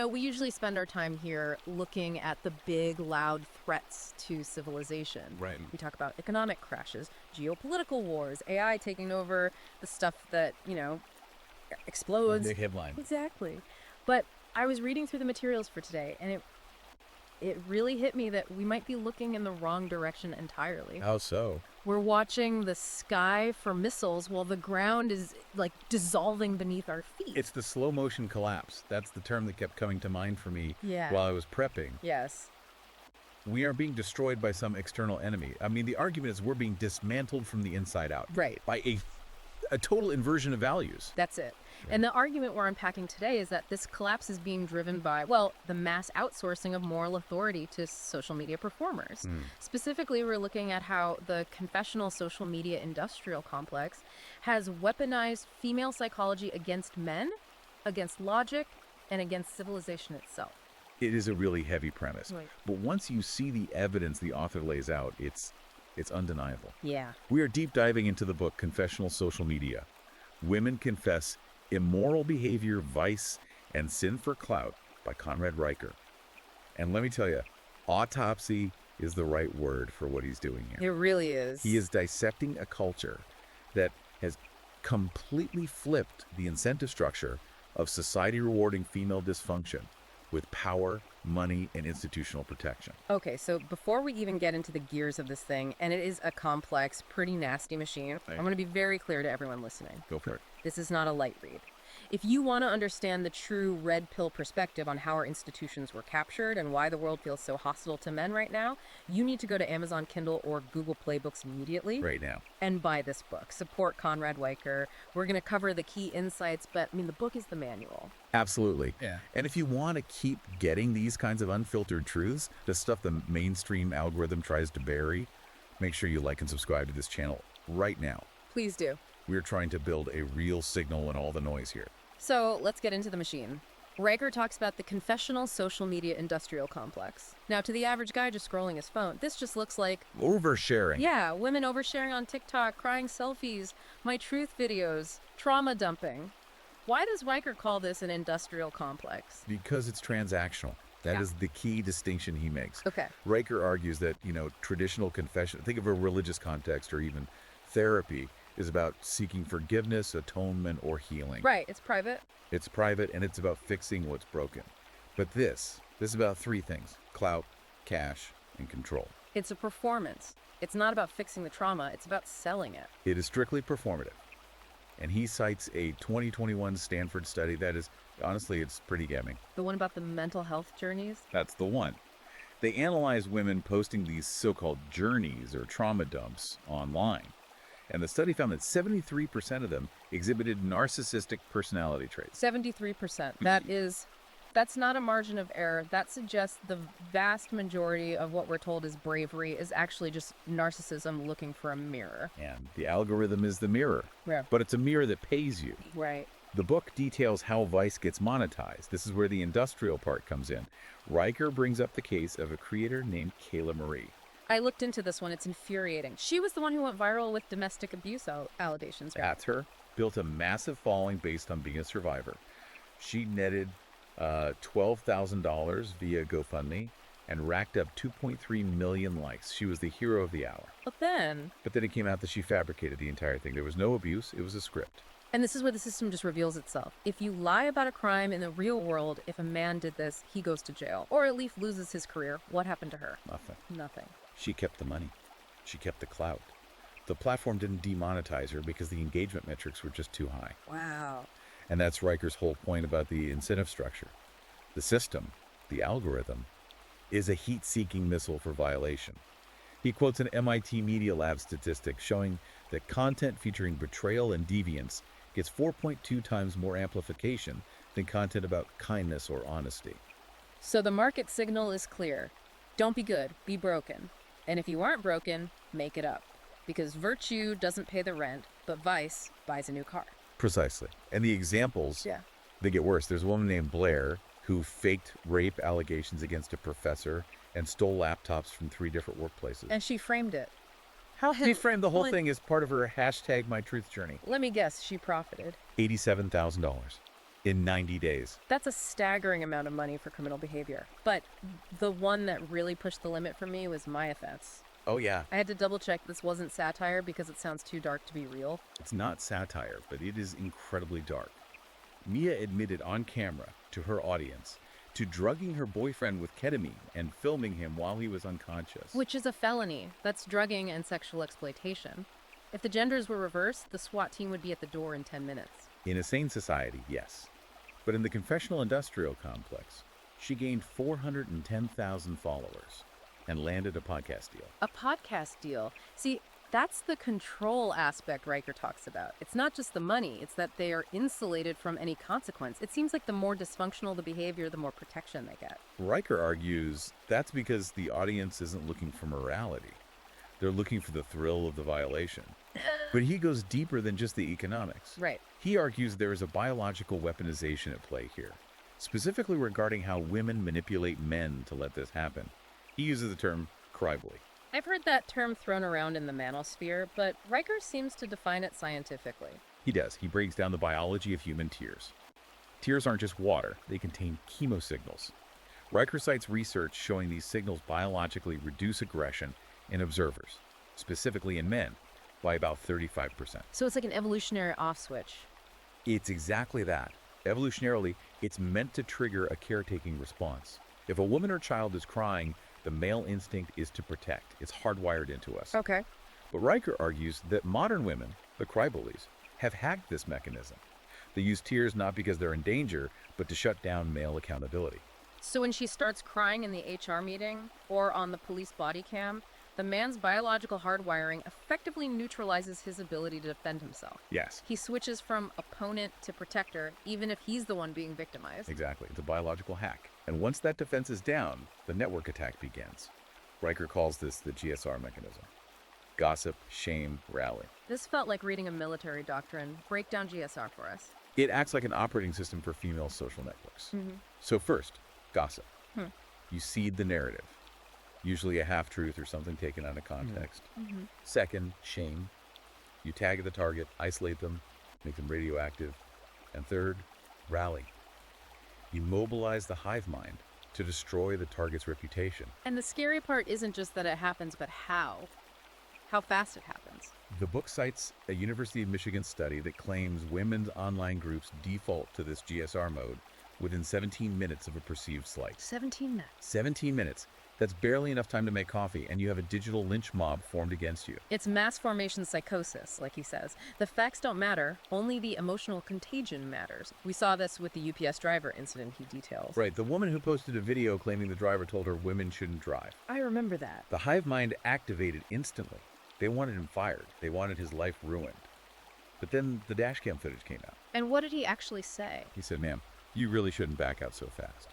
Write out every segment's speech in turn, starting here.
we usually spend our time here looking at the big, loud threats to civilization. Right. We talk about economic crashes, geopolitical wars, AI taking over the stuff that, explodes. Big headline. Exactly. But I was reading through the materials for today, and it really hit me that we might be looking in the wrong direction entirely. How so? We're watching the sky for missiles while the ground is, like, dissolving beneath our feet. It's the slow motion collapse. That's the term that kept coming to mind for me Yeah. while I was prepping. Yes. We are being destroyed by some external enemy. I mean, the argument is we're being dismantled from the inside out. Right. By a total inversion of values. That's it. Yeah. And the argument we're unpacking today is that this collapse is being driven by, the mass outsourcing of moral authority to social media performers. Specifically, we're looking at how the confessional social media industrial complex has weaponized female psychology against men, against logic, and against civilization itself. It is a really heavy premise. Right. But once you see the evidence the author lays out, it's undeniable. Yeah. We are deep diving into the book Confessional Social Media. Women Confess Immoral Behavior, Vice, and Sin for Clout by Conrad Riker. And let me tell you, autopsy is the right word for what he's doing here. It really is. He is dissecting a culture that has completely flipped the incentive structure of society rewarding female dysfunction with power, money, and institutional protection. Okay, so before we even get into the gears of this thing, and it is a complex, pretty nasty machine, I'm going to be very clear to everyone listening. Go for it. This is not a light read. If you want to understand the true red pill perspective on how our institutions were captured and why the world feels so hostile to men right now, you need to go to Amazon Kindle or Google Play Books immediately. Right now. And buy this book. Support Conrad Riker. We're going to cover the key insights, but the book is the manual. Absolutely. Yeah. And if you want to keep getting these kinds of unfiltered truths, the stuff the mainstream algorithm tries to bury, make sure you like and subscribe to this channel right now. Please do. We're trying to build a real signal in all the noise here. So let's get into the machine. Riker talks about the confessional social media industrial complex. Now, to the average guy just scrolling his phone, this just looks like... Oversharing. Yeah, women oversharing on TikTok, crying selfies, my truth videos, trauma dumping. Why does Riker call this an industrial complex? Because it's transactional. That is the key distinction he makes. Okay. Riker argues that, traditional confession, think of a religious context or even therapy, is about seeking forgiveness, atonement, or healing. Right, it's private. It's private, and it's about fixing what's broken. But this is about three things: clout, cash, and control. It's a performance. It's not about fixing the trauma, it's about selling it. It is strictly performative. And he cites a 2021 Stanford study that is, honestly, it's pretty damning. The one about the mental health journeys? That's the one. They analyzed women posting these so-called journeys or trauma dumps online. And the study found that 73% of them exhibited narcissistic personality traits. 73%. That's not a margin of error. That suggests the vast majority of what we're told is bravery is actually just narcissism looking for a mirror. And the algorithm is the mirror. Yeah. But it's a mirror that pays you. Right. The book details how Vice gets monetized. This is where the industrial part comes in. Riker brings up the case of a creator named Kayla Marie. I looked into this one. It's infuriating. She was the one who went viral with domestic abuse allegations, right? That's her. Built a massive following based on being a survivor. She netted $12,000 via GoFundMe and racked up 2.3 million likes. She was the hero of the hour. But then it came out that she fabricated the entire thing. There was no abuse. It was a script. And this is where the system just reveals itself. If you lie about a crime in the real world, if a man did this, he goes to jail. Or at least loses his career. What happened to her? Nothing. She kept the money. She kept the clout. The platform didn't demonetize her because the engagement metrics were just too high. Wow. And that's Riker's whole point about the incentive structure. The system, the algorithm, is a heat-seeking missile for violation. He quotes an MIT Media Lab statistic showing that content featuring betrayal and deviance gets 4.2 times more amplification than content about kindness or honesty. So the market signal is clear. Don't be good, be broken. And if you aren't broken, make it up. Because virtue doesn't pay the rent, but vice buys a new car. Precisely. And the examples, they get worse. There's a woman named Blair who faked rape allegations against a professor and stole laptops from 3 different workplaces. And she framed it. She framed the whole thing as part of her #MyTruthJourney. Let me guess, she profited. $87,000 in 90 days. That's a staggering amount of money for criminal behavior. But the one that really pushed the limit for me was my offense. Oh, yeah. I had to double check this wasn't satire because it sounds too dark to be real. It's not satire, but it is incredibly dark. Mia admitted on camera to her audience to drugging her boyfriend with ketamine and filming him while he was unconscious. Which is a felony. That's drugging and sexual exploitation. If the genders were reversed, the SWAT team would be at the door in 10 minutes. In a sane society, yes. But in the confessional industrial complex, she gained 410,000 followers and landed a podcast deal. A podcast deal. See, that's the control aspect Riker talks about. It's not just the money, it's that they are insulated from any consequence. It seems like the more dysfunctional the behavior, the more protection they get. Riker argues that's because the audience isn't looking for morality. They're looking for the thrill of the violation. But he goes deeper than just the economics. Right. He argues there is a biological weaponization at play here, specifically regarding how women manipulate men to let this happen. He uses the term crybully. I've heard that term thrown around in the manosphere, but Riker seems to define it scientifically. He does. He breaks down the biology of human tears. Tears aren't just water. They contain chemosignals. Riker cites research showing these signals biologically reduce aggression in observers, specifically in men, by about 35%. So it's like an evolutionary off switch. It's exactly that. Evolutionarily, it's meant to trigger a caretaking response. If a woman or child is crying, the male instinct is to protect. It's hardwired into us. Okay. But Riker argues that modern women, the crybullies, have hacked this mechanism. They use tears not because they're in danger, but to shut down male accountability. So when she starts crying in the HR meeting or on the police body cam, the man's biological hardwiring effectively neutralizes his ability to defend himself. Yes. He switches from opponent to protector, even if he's the one being victimized. Exactly. It's a biological hack. And once that defense is down, the network attack begins. Riker calls this the GSR mechanism. Gossip, shame, rally. This felt like reading a military doctrine. Break down GSR for us. It acts like an operating system for female social networks. So first, gossip. You seed the narrative, usually a half-truth or something taken out of context. Second, shame. You tag the target, isolate them, make them radioactive. And third, rally. You mobilize the hive mind to destroy the target's reputation. And the scary part isn't just that it happens, but how fast it happens. The book cites a University of Michigan study that claims women's online groups default to this GSR mode within 17 minutes of a perceived slight. 17 minutes. 17 minutes. That's barely enough time to make coffee, and you have a digital lynch mob formed against you. It's mass formation psychosis, like he says. The facts don't matter, only the emotional contagion matters. We saw this with the UPS driver incident he details. Right, the woman who posted a video claiming the driver told her women shouldn't drive. I remember that. The hive mind activated instantly. They wanted him fired. They wanted his life ruined. But then the dash cam footage came out. And what did he actually say? He said, "Ma'am, you really shouldn't back out so fast."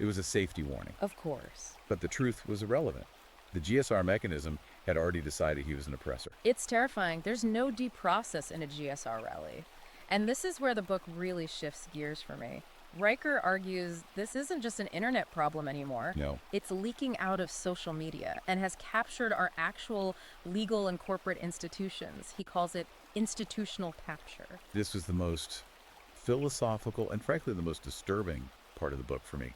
It was a safety warning. Of course. But the truth was irrelevant. The GSR mechanism had already decided he was an oppressor. It's terrifying. There's no due process in a GSR rally. And this is where the book really shifts gears for me. Riker argues this isn't just an internet problem anymore. No. It's leaking out of social media and has captured our actual legal and corporate institutions. He calls it institutional capture. This was the most philosophical and frankly the most disturbing part of the book for me.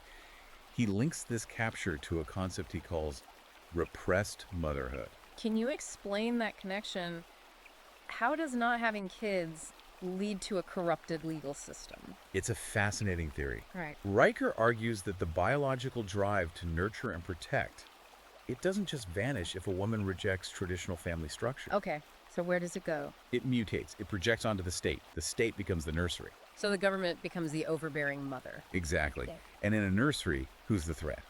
He links this capture to a concept he calls repressed motherhood. Can you explain that connection? How does not having kids lead to a corrupted legal system? It's a fascinating theory. Right. Riker argues that the biological drive to nurture and protect, it doesn't just vanish if a woman rejects traditional family structure. Okay, so where does it go? It mutates. It projects onto the state. The state becomes the nursery. So the government becomes the overbearing mother. Exactly. Okay. And in a nursery, who's the threat?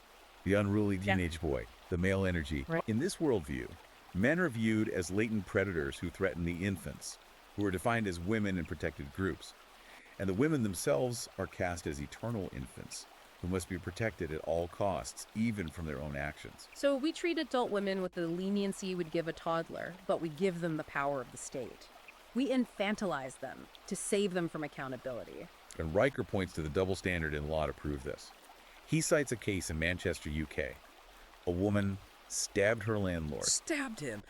The unruly teenage boy, the male energy. Right. In this worldview, men are viewed as latent predators who threaten the infants, who are defined as women in protected groups. And the women themselves are cast as eternal infants, who must be protected at all costs, even from their own actions. So we treat adult women with the leniency we'd give a toddler, but we give them the power of the state. We infantilize them to save them from accountability. And Riker points to the double standard in law to prove this. He cites a case in Manchester, UK. A woman stabbed her landlord. Stabbed him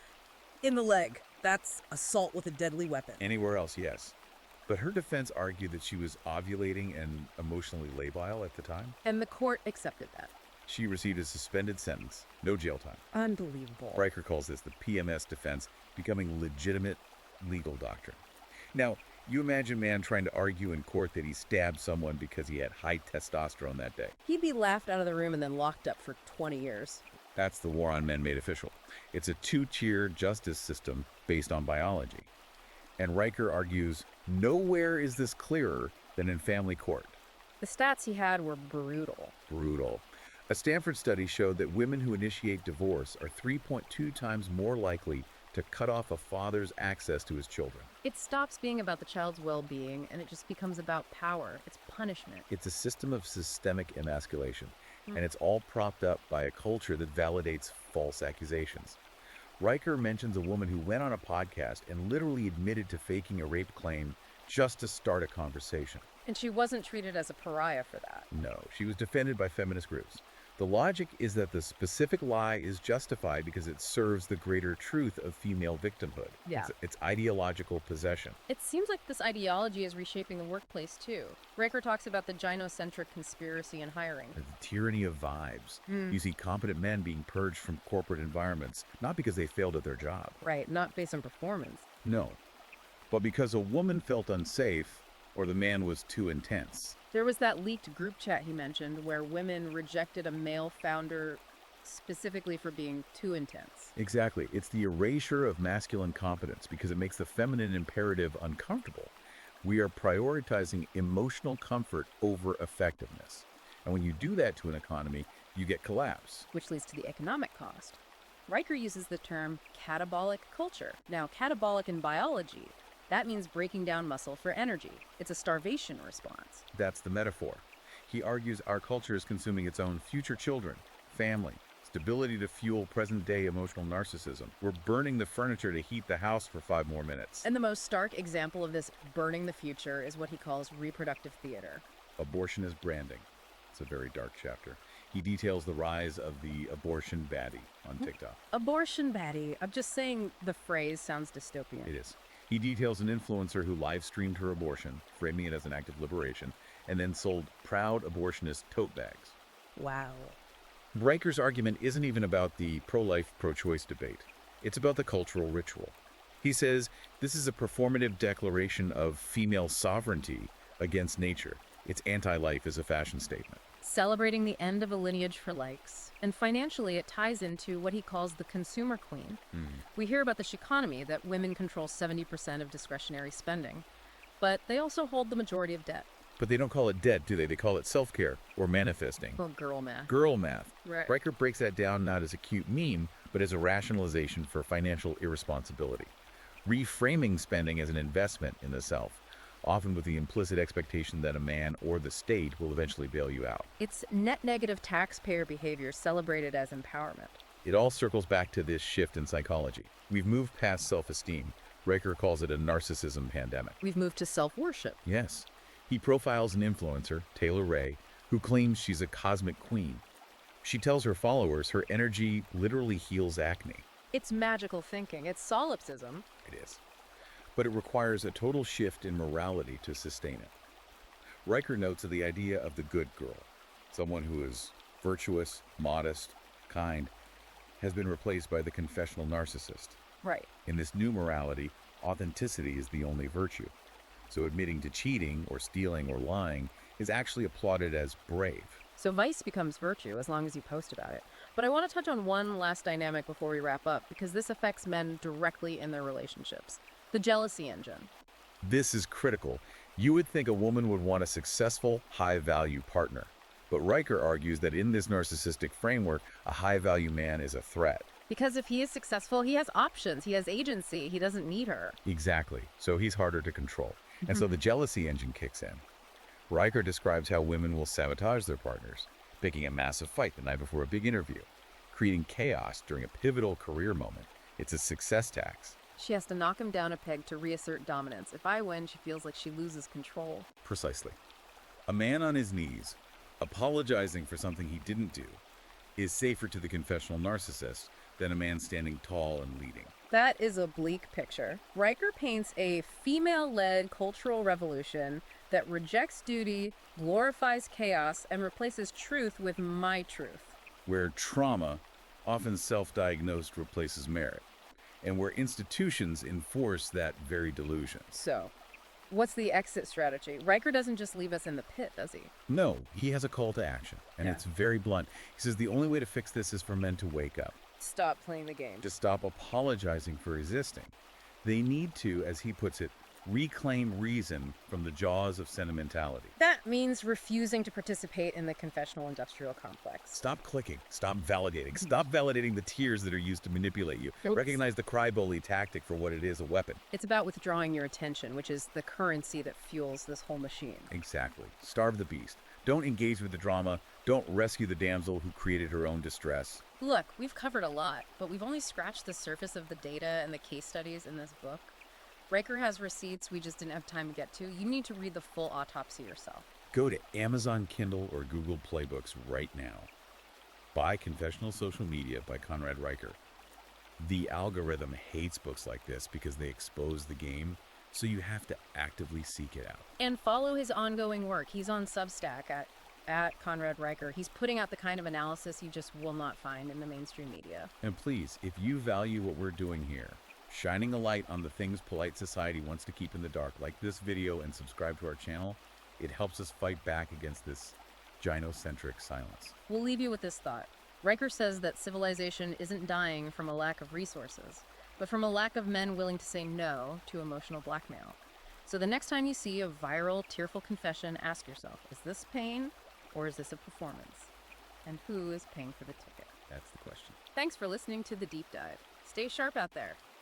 in the leg. That's assault with a deadly weapon. Anywhere else, yes. But her defense argued that she was ovulating and emotionally labile at the time. And the court accepted that. She received a suspended sentence, no jail time. Unbelievable. Riker calls this the PMS defense becoming legitimate legal doctrine. Now, you imagine a man trying to argue in court that he stabbed someone because he had high testosterone that day. He'd be laughed out of the room and then locked up for 20 years. That's the war on men made official. It's a two-tier justice system based on biology. And Riker argues, nowhere is this clearer than in family court. The stats he had were brutal. Brutal. A Stanford study showed that women who initiate divorce are 3.2 times more likely to cut off a father's access to his children. It stops being about the child's well-being and it just becomes about power. It's punishment. It's a system of systemic emasculation, and it's all propped up by a culture that validates false accusations. Riker mentions a woman who went on a podcast and literally admitted to faking a rape claim just to start a conversation. And she wasn't treated as a pariah for that. No, she was defended by feminist groups. The logic is that the specific lie is justified because it serves the greater truth of female victimhood. Yeah. It's ideological possession. It seems like this ideology is reshaping the workplace too. Riker talks about the gynocentric conspiracy in hiring. The tyranny of vibes. You see competent men being purged from corporate environments, not because they failed at their job. Right, not based on performance. No, but because a woman felt unsafe or the man was too intense. There was that leaked group chat he mentioned where women rejected a male founder specifically for being too intense. Exactly. It's the erasure of masculine competence because it makes the feminine imperative uncomfortable. We are prioritizing emotional comfort over effectiveness. And when you do that to an economy, you get collapse. Which leads to the economic cost. Riker uses the term catabolic culture. Now, catabolic in biology, that means breaking down muscle for energy. It's a starvation response. That's the metaphor. He argues our culture is consuming its own future children, family, stability to fuel present-day emotional narcissism. We're burning the furniture to heat the house for 5 more minutes. And the most stark example of this burning the future is what he calls reproductive theater. Abortion is branding. It's a very dark chapter. He details the rise of the abortion baddie on TikTok. Abortion baddie. I'm just saying the phrase sounds dystopian. It is. He details an influencer who live-streamed her abortion, framing it as an act of liberation, and then sold proud abortionist tote bags. Wow. Riker's argument isn't even about the pro-life, pro-choice debate. It's about the cultural ritual. He says this is a performative declaration of female sovereignty against nature. It's anti-life as a fashion statement. Celebrating the end of a lineage for likes. And financially, it ties into what he calls the consumer queen. We hear about the economy, that women control 70% of discretionary spending. But they also hold the majority of debt. But they don't call it debt, do they? They call it self-care or manifesting. Well, girl math. Girl math. Right. Riker breaks that down not as a cute meme, but as a rationalization for financial irresponsibility. Reframing spending as an investment in the self, often with the implicit expectation that a man or the state will eventually bail you out. It's net negative taxpayer behavior celebrated as empowerment. It all circles back to this shift in psychology. We've moved past self-esteem. Riker calls it a narcissism pandemic. We've moved to self-worship. Yes. He profiles an influencer, Taylor Ray, who claims she's a cosmic queen. She tells her followers her energy literally heals acne. It's magical thinking. It's solipsism. It is. But it requires a total shift in morality to sustain it. Riker notes that the idea of the good girl, someone who is virtuous, modest, kind, has been replaced by the confessional narcissist. Right. In this new morality, authenticity is the only virtue. So admitting to cheating or stealing or lying is actually applauded as brave. So vice becomes virtue as long as you post about it. But I want to touch on one last dynamic before we wrap up, because this affects men directly in their relationships. The jealousy engine. This is critical. You would think a woman would want a successful, high-value partner. But Riker argues that in this narcissistic framework, a high-value man is a threat. Because if he is successful, he has options, he has agency, he doesn't need her. Exactly. So he's harder to control. And so the jealousy engine kicks in. Riker describes how women will sabotage their partners, picking a massive fight the night before a big interview, creating chaos during a pivotal career moment. It's a success tax. She has to knock him down a peg to reassert dominance. If I win, she feels like she loses control. Precisely. A man on his knees, apologizing for something he didn't do, is safer to the confessional narcissist than a man standing tall and leading. That is a bleak picture. Riker paints a female-led cultural revolution that rejects duty, glorifies chaos, and replaces truth with my truth. Where trauma, often self-diagnosed, replaces merit, and where institutions enforce that very delusion. So, what's the exit strategy? Riker doesn't just leave us in the pit, does he? No, he has a call to action, and it's very blunt. He says the only way to fix this is for men to wake up, Stop playing the game. to stop apologizing for resisting. They need to, as he puts it, reclaim reason from the jaws of sentimentality. That means refusing to participate in the confessional industrial complex. Stop clicking. Stop validating. Stop validating the tears that are used to manipulate you. Oops. Recognize the cry-bully tactic for what it is, a weapon. It's about withdrawing your attention, which is the currency that fuels this whole machine. Exactly. Starve the beast. Don't engage with the drama. Don't rescue the damsel who created her own distress. Look, we've covered a lot, but we've only scratched the surface of the data and the case studies in this book. Riker has receipts we just didn't have time to get to. You need to read the full autopsy yourself. Go to Amazon Kindle or Google Playbooks right now. Buy Confessional Social Media by Conrad Riker. The algorithm hates books like this because they expose the game, so you have to actively seek it out. And follow his ongoing work. He's on Substack at Conrad Riker. He's putting out the kind of analysis you just will not find in the mainstream media. And please, if you value what we're doing here, shining a light on the things polite society wants to keep in the dark, like this video and subscribe to our channel, it helps us fight back against this gynocentric silence. We'll leave you with this thought. Riker says that civilization isn't dying from a lack of resources, but from a lack of men willing to say no to emotional blackmail. So the next time you see a viral, tearful confession, ask yourself, is this pain or is this a performance? And who is paying for the ticket? That's the question. Thanks for listening to The Deep Dive. Stay sharp out there.